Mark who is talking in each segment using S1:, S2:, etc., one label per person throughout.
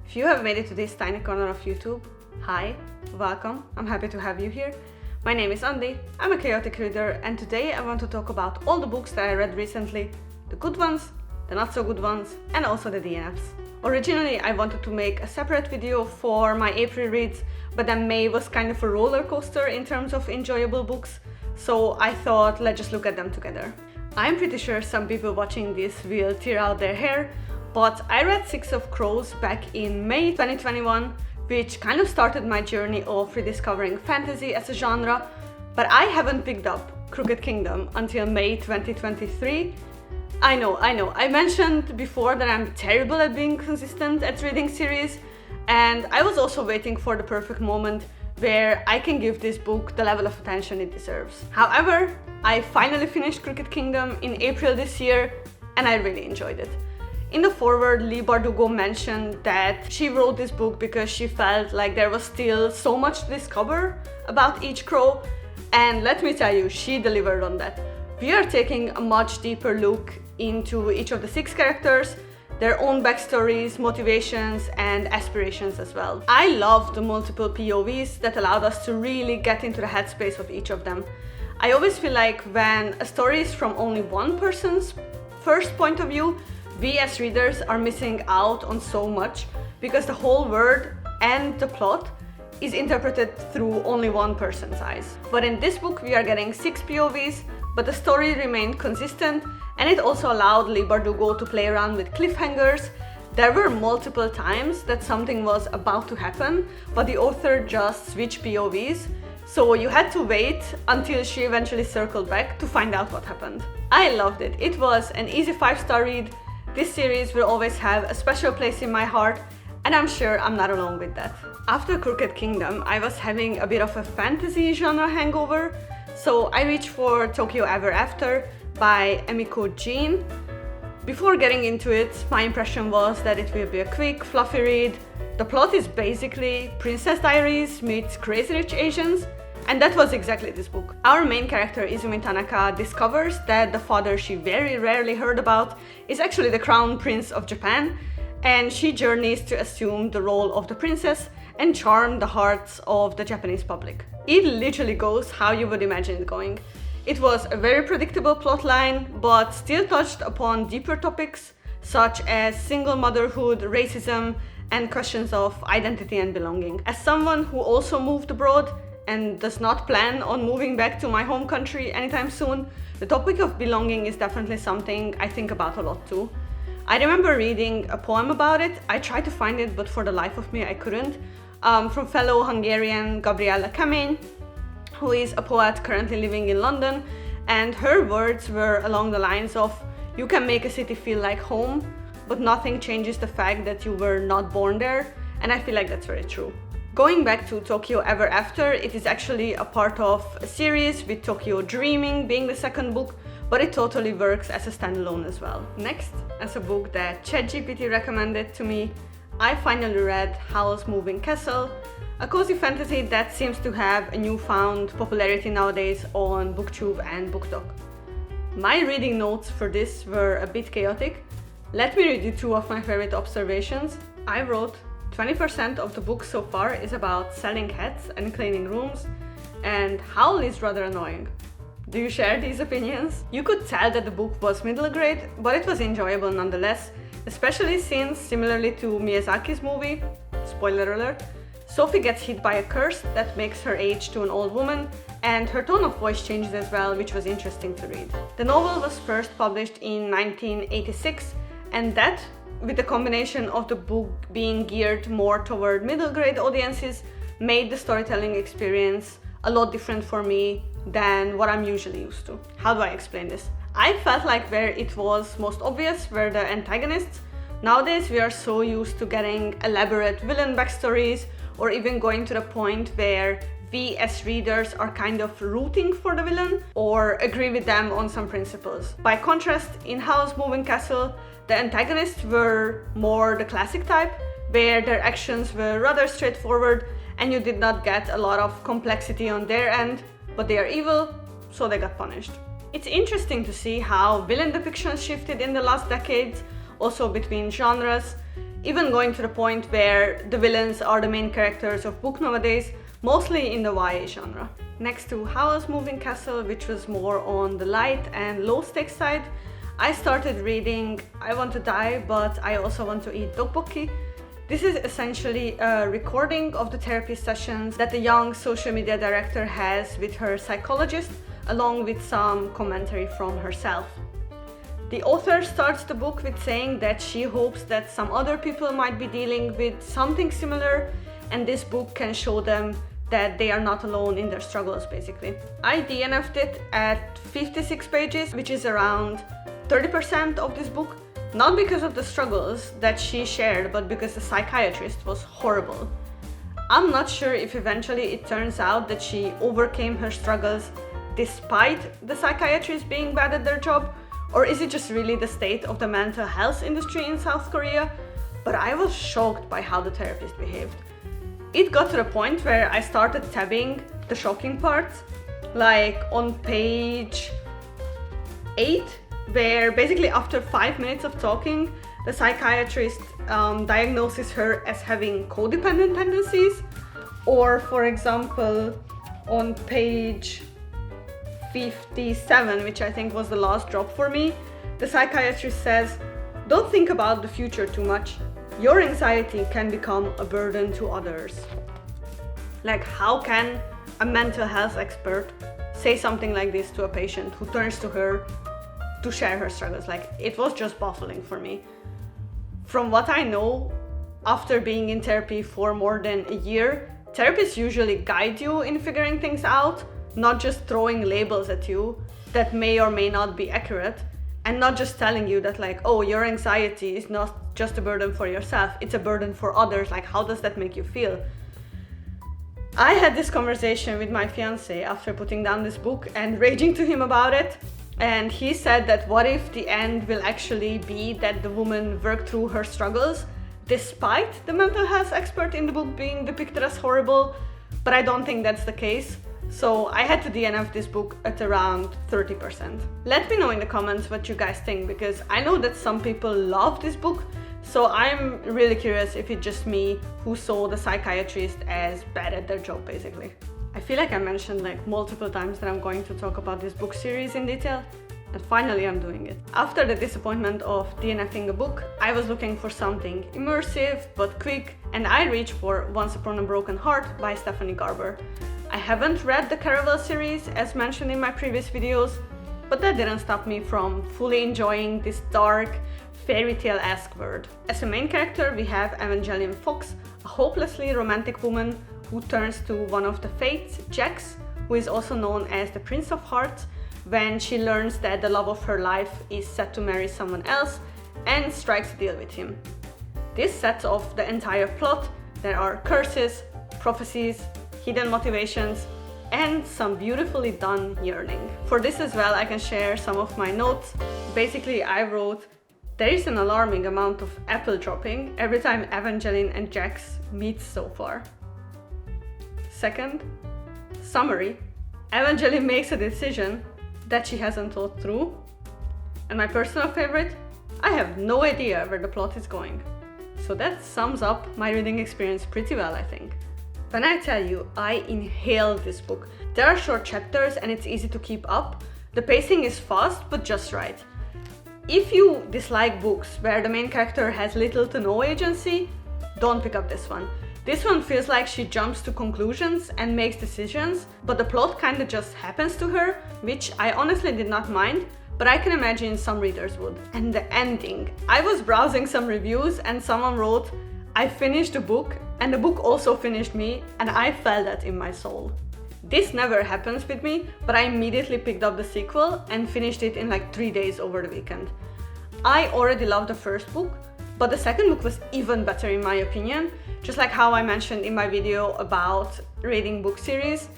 S1: If you have made it to this tiny corner of YouTube, hi, welcome, I'm happy to have you here. My name is Andi, I'm a chaotic reader, and today I want to talk about all the books that I read recently, the good ones, the not so good ones, and also the DNFs. Originally I wanted to make a separate video for my April reads, but then May was kind of a roller coaster in terms of enjoyable books, so I thought let's just look at them together. I'm pretty sure some people watching this will tear out their hair, but I read Six of Crows back in May 2021, which kind of started my journey of rediscovering fantasy as a genre, but I haven't picked up Crooked Kingdom until May 2023. I know, I mentioned before that I'm terrible at being consistent at reading series, and I was also waiting for the perfect moment where I can give this book the level of attention it deserves. However, I finally finished Crooked Kingdom in April this year, and I really enjoyed it. In the foreword, Leigh Bardugo mentioned that she wrote this book because she felt like there was still so much to discover about each crow, and let me tell you, she delivered on that. We are taking a much deeper look into each of the 6 characters, their own backstories, motivations, and aspirations as well. I love the multiple POVs that allowed us to really get into the headspace of each of them. I always feel like when a story is from only one person's first point of view, we as readers are missing out on so much because the whole world and the plot is interpreted through only one person's eyes. But in this book we are getting 6 POVs, but the story remained consistent, and it also allowed Leigh Bardugo to play around with cliffhangers. There were multiple times that something was about to happen, but the author just switched POVs, so you had to wait until she eventually circled back to find out what happened. I loved it. It was an easy 5-star read. This series will always have a special place in my heart, and I'm sure I'm not alone with that. After Crooked Kingdom, I was having a bit of a fantasy genre hangover, so I reached for Tokyo Ever After by Emiko. Before getting into it, my impression was that it will be a quick, fluffy read. The plot is basically Princess Diaries meets Crazy Rich Asians, and that was exactly this book. Our main character, Izumi Tanaka, discovers that the father she very rarely heard about is actually the crown prince of Japan, and she journeys to assume the role of the princess and charm the hearts of the Japanese public. It literally goes how you would imagine it going. It was a very predictable plotline, but still touched upon deeper topics such as single motherhood, racism, and questions of identity and belonging. As someone who also moved abroad and does not plan on moving back to my home country anytime soon, the topic of belonging is definitely something I think about a lot too. I remember reading a poem about it. I tried to find it, but for the life of me I couldn't, from fellow Hungarian Gabriella Kemény, who is a poet currently living in London, and her words were along the lines of, "You can make a city feel like home, but nothing changes the fact that you were not born there," and I feel like that's very true. Going back to Tokyo Ever After, it is actually a part of a series with Tokyo Dreaming being the second book, but it totally works as a standalone as well. Next, as a book that ChatGPT recommended to me, I finally read Howl's Moving Castle, a cozy fantasy that seems to have a newfound popularity nowadays on BookTube and BookTok. My reading notes for this were a bit chaotic. Let me read you 2 of my favorite observations. I wrote, 20% of the book so far is about selling hats and cleaning rooms, and Howl is rather annoying. Do you share these opinions? You could tell that the book was middle grade, but it was enjoyable nonetheless, especially since, similarly to Miyazaki's movie, spoiler alert, Sophie gets hit by a curse that makes her age to an old woman, and her tone of voice changes as well, which was interesting to read. The novel was first published in 1986, and that, with the combination of the book being geared more toward middle grade audiences, made the storytelling experience a lot different for me than what I'm usually used to. How do I explain this? I felt like where it was most obvious were the antagonists. Nowadays we are so used to getting elaborate villain backstories, or even going to the point where we as readers are kind of rooting for the villain or agree with them on some principles. By contrast, in Howl's Moving Castle, the antagonists were more the classic type, where their actions were rather straightforward and you did not get a lot of complexity on their end, but they are evil, so they got punished. It's interesting to see how villain depictions shifted in the last decades, also between genres. even going to the point where the villains are the main characters of book nowadays, mostly in the YA genre. Next to Howl's Moving Castle, which was more on the light and low stakes side, I started reading I Want to Die, but I also want to eat Tteokbokki. This is essentially a recording of the therapy sessions that the young social media director has with her psychologist, along with some commentary from herself. The author starts the book with saying that she hopes that some other people might be dealing with something similar, and this book can show them that they are not alone in their struggles, basically. I DNF'd it at 56 pages, which is around 30% of this book. Not because of the struggles that she shared, but because the psychiatrist was horrible. I'm not sure if eventually it turns out that she overcame her struggles despite the psychiatrists being bad at their job, or is it just really the state of the mental health industry in South Korea? But I was shocked by how the therapist behaved. It got to the point where I started tabbing the shocking parts, like on page 8, where basically after 5 minutes of talking, the psychiatrist diagnoses her as having codependent tendencies. Or for example, on page 57, which I think was the last drop for me, the psychiatrist says, "Don't think about the future too much. Your anxiety can become a burden to others." Like, how can a mental health expert say something like this to a patient who turns to her to share her struggles? Like, it was just baffling for me. From what I know, after being in therapy for more than a year, therapists usually guide you in figuring things out, not just throwing labels at you that may or may not be accurate, and not just telling you that, like, oh, your anxiety is not just a burden for yourself, it's a burden for others. Like, how does that make you feel? I had this conversation with my fiance after putting down this book and raging to him about it. And he said that what if the end will actually be that the woman worked through her struggles despite the mental health expert in the book being depicted as horrible? But I don't think that's the case. So I had to DNF this book at around 30%. Let me know in the comments what you guys think, because I know that some people love this book. So I'm really curious if it's just me who saw the psychiatrist as bad at their job, basically. I feel like I mentioned like multiple times that I'm going to talk about this book series in detail, and finally I'm doing it. After the disappointment of DNFing a book, I was looking for something immersive but quick, and I reached for Once Upon a Broken Heart by Stephanie Garber. I haven't read the Caravel series as mentioned in my previous videos, but that didn't stop me from fully enjoying this dark, fairy tale-esque world. As a main character, we have Evangeline Fox, a hopelessly romantic woman who turns to one of the Fates, Jax, who is also known as the Prince of Hearts, when she learns that the love of her life is set to marry someone else, and strikes a deal with him. This sets off the entire plot. There are curses, prophecies, hidden motivations, and some beautifully done yearning. For this as well, I can share some of my notes. Basically, I wrote, "There is an alarming amount of apple dropping every time Evangeline and Jax meet so far." Second, summary, Evangeline makes a decision that she hasn't thought through. And my personal favorite, I have no idea where the plot is going. So that sums up my reading experience pretty well, I think. When I tell you, I inhaled this book. There are short chapters and it's easy to keep up. The pacing is fast, but just right. If you dislike books where the main character has little to no agency, don't pick up this one. This one feels like she jumps to conclusions and makes decisions, but the plot kinda just happens to her, which I honestly did not mind, but I can imagine some readers would. And the ending. I was browsing some reviews and someone wrote, "I finished the book and the book also finished me, and I felt that in my soul." This never happens with me, but I immediately picked up the sequel and finished it in like 3 days over the weekend. I already loved the first book, but the second book was even better in my opinion, just like how I mentioned in my video about rating book series.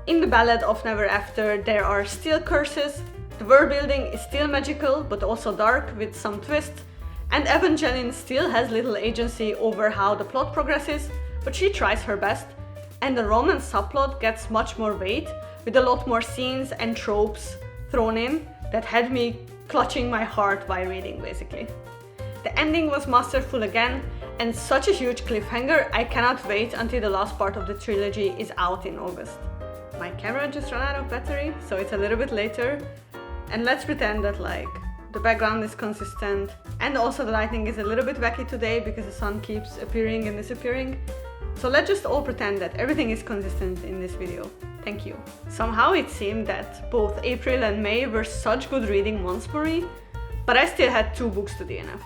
S1: In the Ballad of Never After, there are still curses, the world building is still magical but also dark with some twists, and Evangeline still has little agency over how the plot progresses, but she tries her best, and the romance subplot gets much more weight, with a lot more scenes and tropes thrown in that had me clutching my heart while reading, basically. The ending was masterful again, and such a huge cliffhanger. I cannot wait until the last part of the trilogy is out in August. My camera just ran out of battery, so it's a little bit later. And let's pretend that like the background is consistent, and also the lighting is a little bit wacky today because the sun keeps appearing and disappearing. So let's just all pretend that everything is consistent in this video. Thank you. Somehow it seemed that both April and May were such good reading months for me, but I still had 2 books to DNF.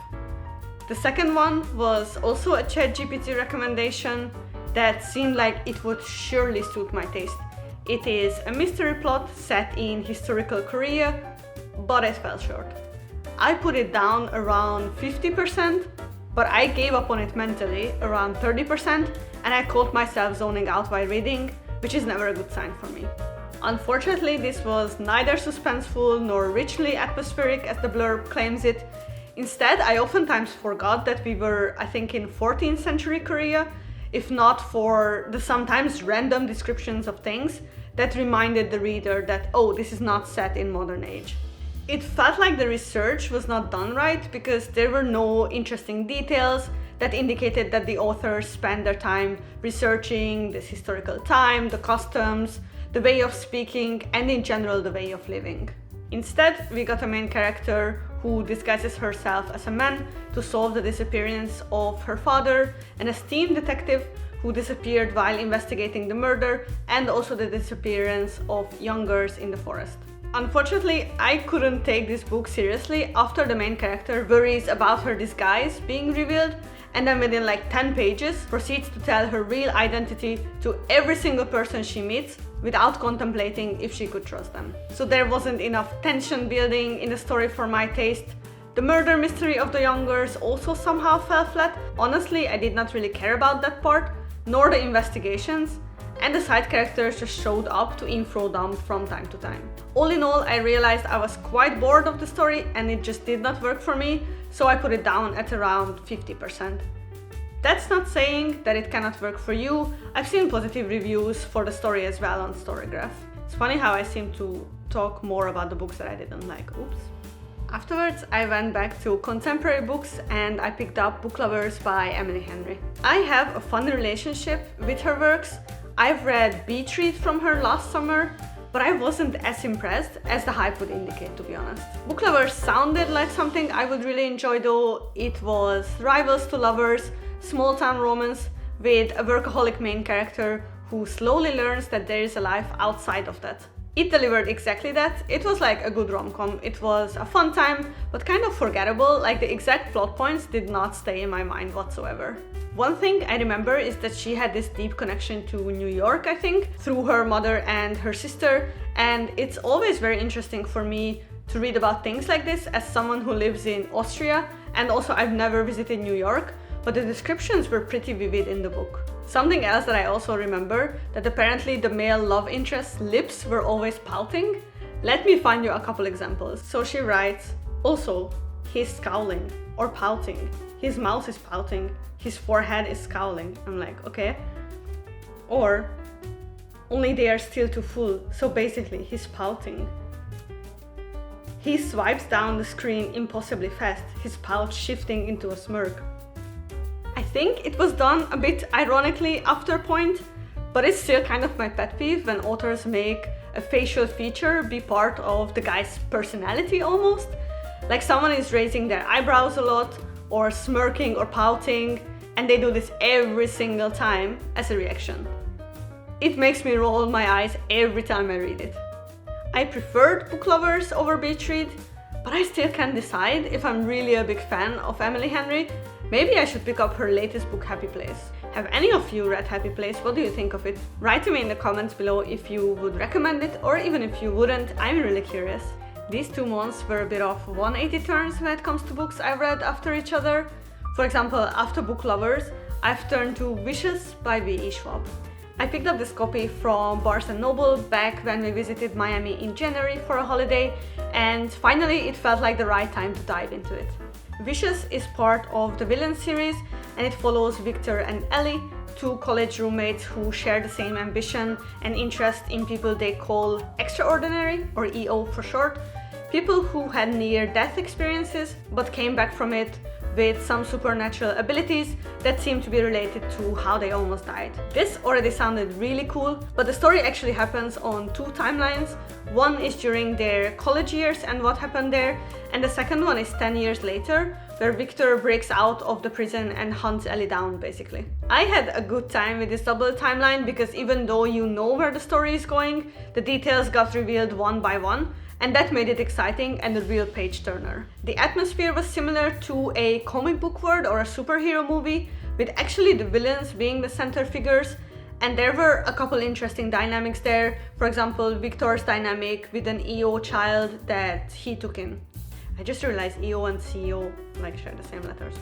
S1: The second one was also a ChatGPT recommendation that seemed like it would surely suit my taste. It is a mystery plot set in historical Korea, but it fell short. I put it down around 50%, but I gave up on it mentally around 30%, and I caught myself zoning out while reading, which is never a good sign for me. Unfortunately, this was neither suspenseful nor richly atmospheric as the blurb claims it. Instead, I oftentimes forgot that we were, I think, in 14th century Korea, if not for the sometimes random descriptions of things that reminded the reader that, oh, this is not set in modern age. It felt like the research was not done right because there were no interesting details that indicated that the authors spent their time researching this historical time, the customs, the way of speaking, and in general the way of living. Instead, we got a main character who disguises herself as a man to solve the disappearance of her father, an esteemed detective who disappeared while investigating the murder and also the disappearance of young girls in the forest. Unfortunately, I couldn't take this book seriously after the main character worries about her disguise being revealed, and then within like 10 pages proceeds to tell her real identity to every single person she meets without contemplating if she could trust them. So there wasn't enough tension building in the story for my taste. The murder mystery of the young girls also somehow fell flat. Honestly, I did not really care about that part, nor the investigations, and the side characters just showed up to info dump from time to time. All in all, I realized I was quite bored of the story and it just did not work for me, so I put it down at around 50%. That's not saying that it cannot work for you. I've seen positive reviews for the story as well on Storygraph. It's funny how I seem to talk more about the books that I didn't like. Oops. Afterwards, I went back to contemporary books and I picked up Book Lovers by Emily Henry. I have a fun relationship with her works. I've read Beach Read from her last summer, but I wasn't as impressed as the hype would indicate, to be honest. Book Lovers sounded like something I would really enjoy though. It was rivals to lovers, small town romance with a workaholic main character who slowly learns that there is a life outside of that. It delivered exactly that. It was like a good rom-com. It was a fun time, but kind of forgettable, like the exact plot points did not stay in my mind whatsoever. One thing I remember is that she had this deep connection to New York, I think, through her mother and her sister, and it's always very interesting for me to read about things like this as someone who lives in Austria, and also I've never visited New York, but the descriptions were pretty vivid in the book. Something else that I also remember, that apparently the male love interest's lips were always pouting. Let me find you a couple examples. So she writes, also, he's scowling or pouting. His mouth is pouting. His forehead is scowling. I'm like, okay. Or, only they are still too full, so basically he's pouting. He swipes down the screen impossibly fast, his pout shifting into a smirk. I think it was done a bit ironically after a point, but it's still kind of my pet peeve when authors make a facial feature be part of the guy's personality almost. Like someone is raising their eyebrows a lot, or smirking or pouting, and they do this every single time as a reaction. It makes me roll my eyes every time I read it. I preferred Book Lovers over Beach Read, but I still can't decide if I'm really a big fan of Emily Henry. Maybe I should pick up her latest book, Happy Place. Have any of you read Happy Place? What do you think of it? Write to me in the comments below if you would recommend it, or even if you wouldn't. I'm really curious. These 2 months were a bit of 180 turns when it comes to books I've read after each other. For example, after Book Lovers, I've turned to Wishes by V.E. Schwab. I picked up this copy from Barnes & Noble back when we visited Miami in January for a holiday, and finally it felt like the right time to dive into it. Wishes is part of the Villain series, and it follows Victor and Ellie, 2 college roommates who share the same ambition and interest in people they call extraordinary, or EO for short, people who had near-death experiences but came back from it with some supernatural abilities that seem to be related to how they almost died. This already sounded really cool, but the story actually happens on two timelines. One is during their college years and what happened there, and the second one is 10 years later, where Victor breaks out of the prison and hunts Ellie down, basically. I had a good time with this double timeline because even though you know where the story is going, the details got revealed one by one, and that made it exciting and a real page-turner. The atmosphere was similar to a comic book world or a superhero movie, with actually the villains being the center figures, and there were a couple interesting dynamics there. For example, Victor's dynamic with an EO child that he took in. I just realized EO and CEO share the same letters.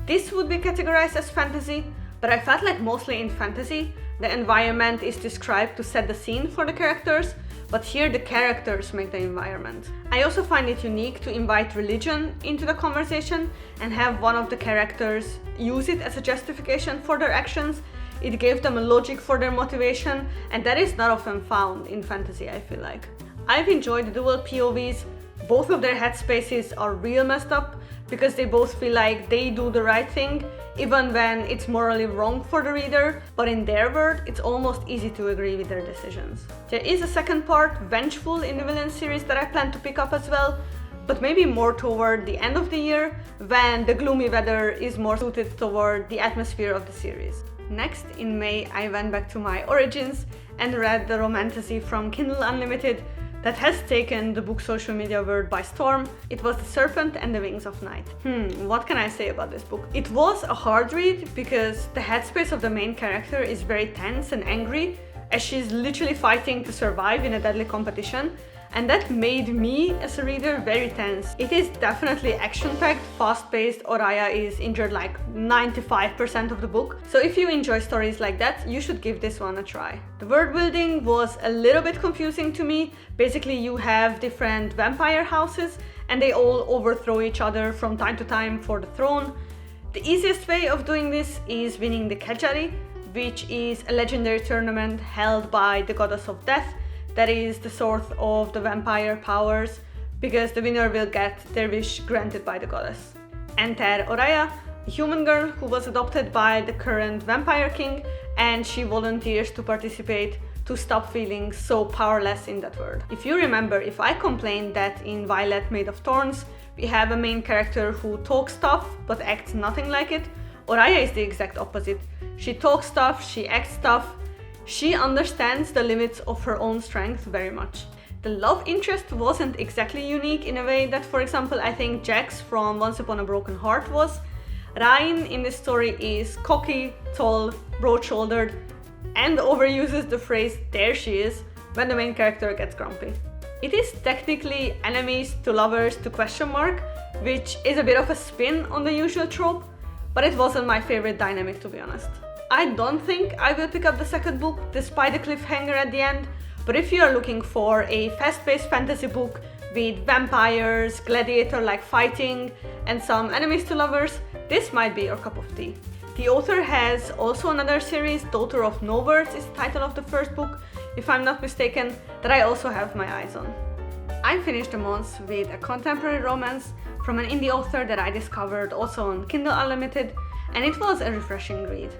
S1: This would be categorized as fantasy, but I felt like mostly in fantasy, the environment is described to set the scene for the characters, but here the characters make the environment. I also find it unique to invite religion into the conversation and have one of the characters use it as a justification for their actions. It gave them a logic for their motivation, and that is not often found in fantasy, I feel like. I've enjoyed the dual POVs. Both of their headspaces are real messed up because they both feel like they do the right thing, even when it's morally wrong for the reader, but in their world, it's almost easy to agree with their decisions. There is a second part, Vengeful, in the Villain series that I plan to pick up as well, but maybe more toward the end of the year, when the gloomy weather is more suited toward the atmosphere of the series. Next, in May, I went back to my origins and read the romantasy from Kindle Unlimited that has taken the book social media world by storm. It was The Serpent and the Wings of Night. What can I say about this book? It was a hard read because the headspace of the main character is very tense and angry as she's literally fighting to survive in a deadly competition, and that made me as a reader very tense. It is definitely action-packed, fast-paced. Oraya is injured like 95% of the book, so if you enjoy stories like that, you should give this one a try. The world building was a little bit confusing to me. Basically, you have different vampire houses and they all overthrow each other from time to time for the throne. The easiest way of doing this is winning the Kejari, which is a legendary tournament held by the goddess of death. That is the source of the vampire powers, because the winner will get their wish granted by the goddess. Enter Oraya, a human girl who was adopted by the current vampire king, and she volunteers to participate to stop feeling so powerless in that world. If you remember, if I complained that in Violet Made of Thorns, we have a main character who talks tough but acts nothing like it, Oraya is the exact opposite. She talks tough, she acts tough, she understands the limits of her own strength very much. The love interest wasn't exactly unique in a way that, for example, I think Jax from Once Upon a Broken Heart was. Rain in this story is cocky, tall, broad-shouldered, and overuses the phrase "there she is" when the main character gets grumpy. It is technically enemies to lovers to question mark, which is a bit of a spin on the usual trope, but it wasn't my favorite dynamic, to be honest. I don't think I will pick up the second book despite the cliffhanger at the end, but if you are looking for a fast-paced fantasy book with vampires, gladiator-like fighting, and some enemies to lovers, this might be your cup of tea. The author has also another series, Daughter of No Words is the title of the first book, if I'm not mistaken, that I also have my eyes on. I finished the month with a contemporary romance from an indie author that I discovered also on Kindle Unlimited, and it was a refreshing read.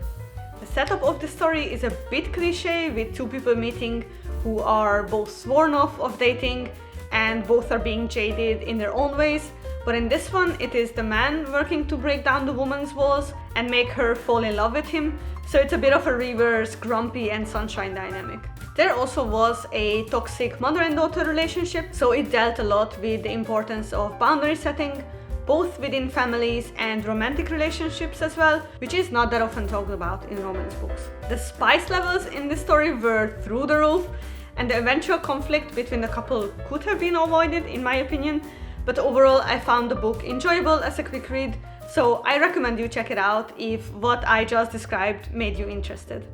S1: The setup of the story is a bit cliché, with two people meeting who are both sworn off of dating and both are being jaded in their own ways, but in this one it is the man working to break down the woman's walls and make her fall in love with him, so it's a bit of a reverse grumpy and sunshine dynamic. There also was a toxic mother and daughter relationship, so it dealt a lot with the importance of boundary setting, both within families and romantic relationships as well, which is not that often talked about in romance books. The spice levels in this story were through the roof, and the eventual conflict between the couple could have been avoided, in my opinion, but overall I found the book enjoyable as a quick read, so I recommend you check it out if what I just described made you interested.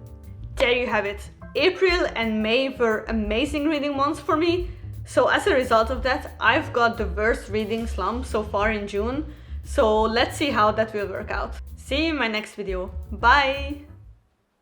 S1: There you have it. April and May were amazing reading months for me, so as a result of that, I've got the worst reading slump so far in June, so let's see how that will work out. See you in my next video. Bye!